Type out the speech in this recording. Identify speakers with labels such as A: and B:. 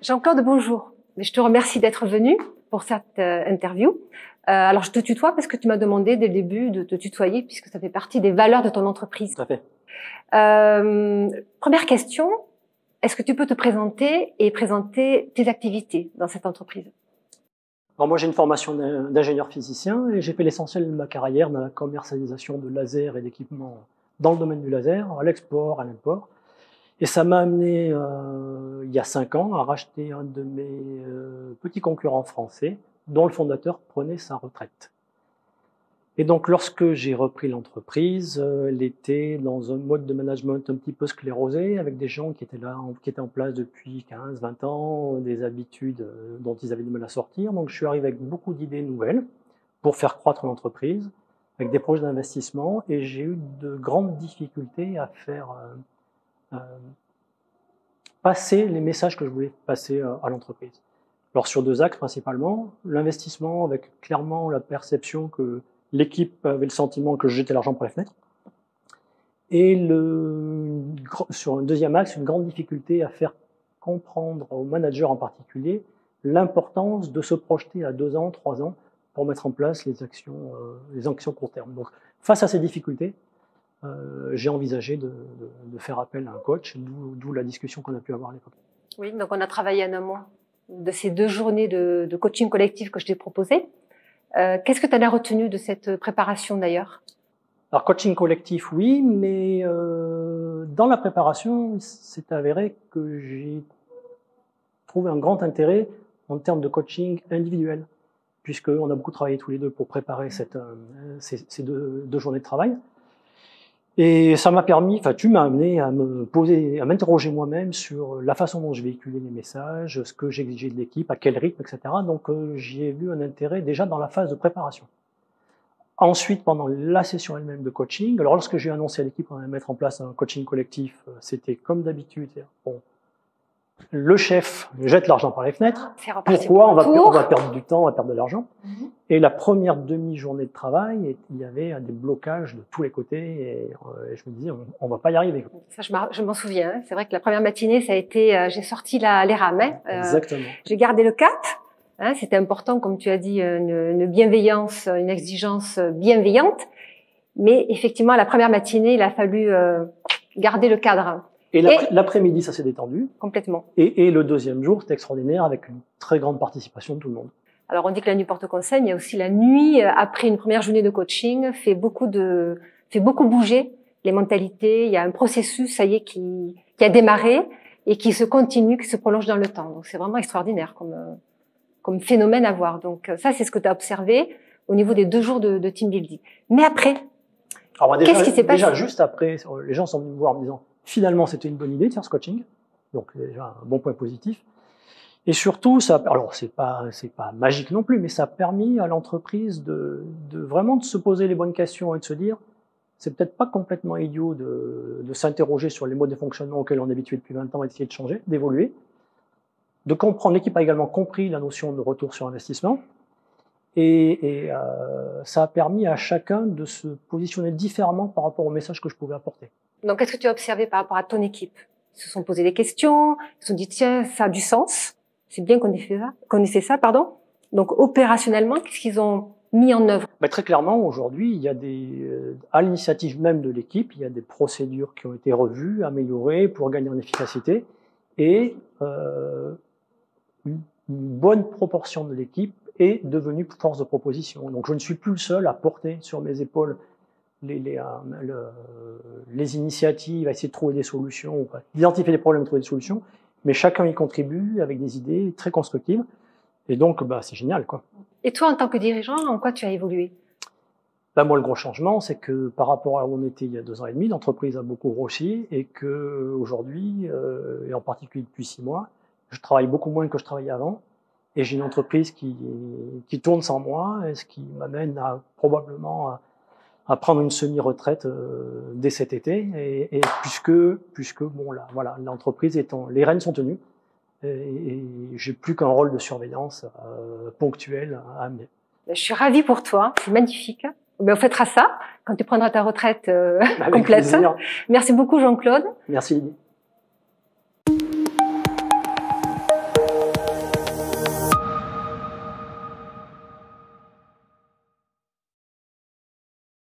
A: Jean-Claude, bonjour. Je te remercie d'être venu pour cette interview. Alors, je te tutoie parce que tu m'as demandé dès le début de te tutoyer puisque ça fait partie des valeurs de ton entreprise.
B: Tout à fait.
A: Première question, est-ce que tu peux te présenter et présenter tes activités dans cette entreprise?
B: Alors moi, j'ai une formation d'ingénieur physicien et j'ai fait l'essentiel de ma carrière dans la commercialisation de lasers et d'équipements dans le domaine du laser, à l'export, à l'import. Et ça m'a amené, il y a 5 ans, à racheter un de mes petits concurrents français, dont le fondateur prenait sa retraite. Et donc, lorsque j'ai repris l'entreprise, elle était dans un mode de management un petit peu sclérosé, avec des gens qui étaient là, qui étaient en place depuis 15, 20 ans, des habitudes dont ils avaient du mal à sortir. Donc, je suis arrivé avec beaucoup d'idées nouvelles pour faire croître l'entreprise, avec des projets d'investissement, et j'ai eu de grandes difficultés à faire passer les messages que je voulais passer à l'entreprise. Alors, sur 2 axes principalement, l'investissement avec clairement la perception que l'équipe avait le sentiment que je jetais l'argent par les fenêtres. Et sur un deuxième axe, une grande difficulté à faire comprendre aux managers en particulier l'importance de se projeter à 2 ans, 3 ans pour mettre en place les actions court terme. Donc, face à ces difficultés, j'ai envisagé de faire appel à un coach, d'où la discussion qu'on a pu avoir à l'époque.
A: Oui, donc on a travaillé en amont de ces 2 journées de coaching collectif que je t'ai proposé. Qu'est-ce que tu en as retenu de cette préparation d'ailleurs?
B: Alors, coaching collectif, oui, mais dans la préparation, c'est avéré que j'ai trouvé un grand intérêt en termes de coaching individuel, puisqu'on a beaucoup travaillé tous les deux pour préparer ces deux journées de travail. Et ça m'a permis, enfin, tu m'as amené à m'interroger moi-même sur la façon dont je véhiculais les messages, ce que j'exigeais de l'équipe, à quel rythme, etc. Donc, j'y ai vu un intérêt déjà dans la phase de préparation. Ensuite, pendant la session elle-même de coaching, alors lorsque j'ai annoncé à l'équipe qu'on allait mettre en place un coaching collectif, c'était comme d'habitude, bon, le chef jette l'argent par les fenêtres. Pourquoi on va perdre du temps, on va perdre de l'argent. Et la première demi-journée de travail, il y avait des blocages de tous les côtés et je me disais, on va pas y arriver.
A: Ça, je m'en souviens. C'est vrai que la première matinée, ça a été, j'ai sorti les rames.
B: Exactement.
A: J'ai gardé le cap. C'était important, comme tu as dit, une bienveillance, une exigence bienveillante. Mais effectivement, la première matinée, il a fallu garder le cadre.
B: Et l'après-midi, ça s'est détendu.
A: Complètement.
B: Et le deuxième jour, c'était extraordinaire avec une très grande participation de tout le monde.
A: Alors, on dit que la nuit porte conseil, il y a aussi la nuit, après une première journée de coaching, fait beaucoup bouger les mentalités. Il y a un processus, ça y est, qui a démarré et qui se continue, qui se prolonge dans le temps. Donc, c'est vraiment extraordinaire comme phénomène à voir. Donc, ça, c'est ce que tu as observé au niveau des 2 jours de team building. Mais après, qu'est-ce qui s'est passé?
B: Déjà, juste après, les gens sont venus me voir en me disant, finalement, c'était une bonne idée de faire ce coaching. Donc, déjà, un bon point positif. Et surtout, alors c'est pas magique non plus, mais ça a permis à l'entreprise de vraiment se poser les bonnes questions et de se dire, c'est peut-être pas complètement idiot de s'interroger sur les modes de fonctionnement auxquels on est habitué depuis 20 ans et d'essayer de changer, d'évoluer, de comprendre. L'équipe a également compris la notion de retour sur investissement et ça a permis à chacun de se positionner différemment par rapport au message que je pouvais apporter.
A: Donc, qu'est-ce que tu as observé par rapport à ton équipe? Ils se sont posé des questions, ils se sont dit, tiens, ça a du sens. C'est bien qu'on ait fait ça, pardon. Donc, opérationnellement, qu'est-ce qu'ils ont mis en œuvre?
B: Très clairement, aujourd'hui, il y a à l'initiative même de l'équipe, il y a des procédures qui ont été revues, améliorées pour gagner en efficacité et une bonne proportion de l'équipe est devenue force de proposition. Donc, je ne suis plus le seul à porter sur mes épaules les initiatives, à essayer de trouver des solutions, d'identifier les problèmes, de trouver des solutions, mais chacun y contribue avec des idées très constructives, et donc c'est génial, quoi.
A: Et toi, en tant que dirigeant, en quoi tu as évolué?
B: Moi, le gros changement, c'est que par rapport à où on était il y a 2 ans et demi, l'entreprise a beaucoup grossi, et que aujourd'hui, et en particulier depuis 6 mois, je travaille beaucoup moins que je travaillais avant, et j'ai une entreprise qui tourne sans moi, et ce qui m'amène probablement à prendre une semi-retraite dès cet été, et puisque bon là, voilà, l'entreprise les rênes sont tenues, et j'ai plus qu'un rôle de surveillance ponctuel à amener.
A: Je suis ravie pour toi, c'est magnifique. On fêtera ça quand tu prendras ta retraite complète.
B: Plaisir.
A: Merci beaucoup Jean-Claude.
B: Merci Lydie.